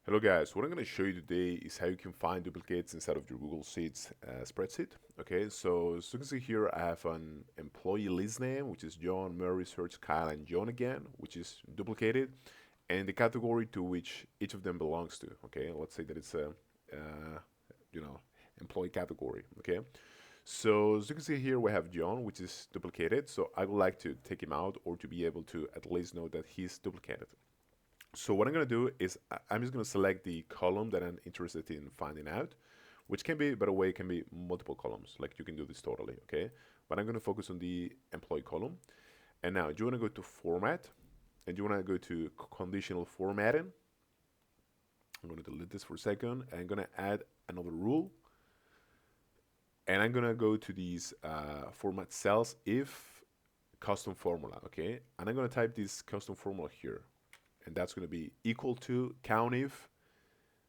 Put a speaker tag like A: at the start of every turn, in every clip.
A: Hello guys, what I'm going to show you today is how you can find duplicates inside of your Google Sheets spreadsheet. Okay, so as you can see here, I have an employee list name, which is John, Mary, Search, Kyle, and John again, which is duplicated, and the category to which each of them belongs to. Okay, let's say that it's a, uh, you know, employee category. Okay, so as you can see here, we have John, which is duplicated. So I would like to take him out or to be able to at least know that he's duplicated. So what I'm going to do is I'm just going to select the column that I'm interested in finding out, which can be, by the way, can be multiple columns. Like you can do this totally, okay? But I'm going to focus on the employee column. And now you want to go to format and you want to go to conditional formatting. I'm going to delete this for a second. And I'm going to add another rule. And I'm going to go to these format cells if custom formula, okay? And I'm going to type this custom formula here. And that's going to be equal to count if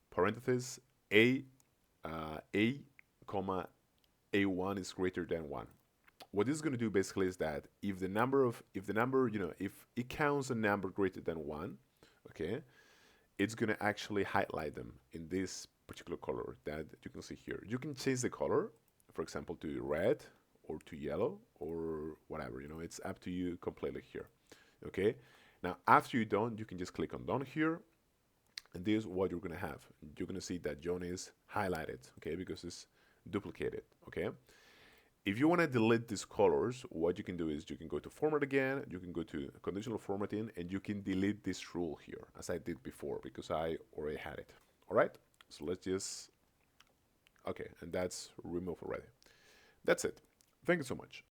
A: parenthesis a comma a1 is greater than 1. What this is going to do basically is that if it counts a number greater than 1, okay, it's going to actually highlight them in this particular color that you can see here. You can change the color, for example, to red or to yellow or whatever, it's up to you completely here. Okay, now after you're done, you can just click on done here, and this is what you're gonna have. You're gonna see that John is highlighted, okay, because it's duplicated, okay. If you want to delete these colors, what you can do is you can go to format again, you can go to conditional formatting, and you can delete this rule here, as I did before, because I already had it. All right, so let's just, okay, and that's removed already. That's it. Thank you so much.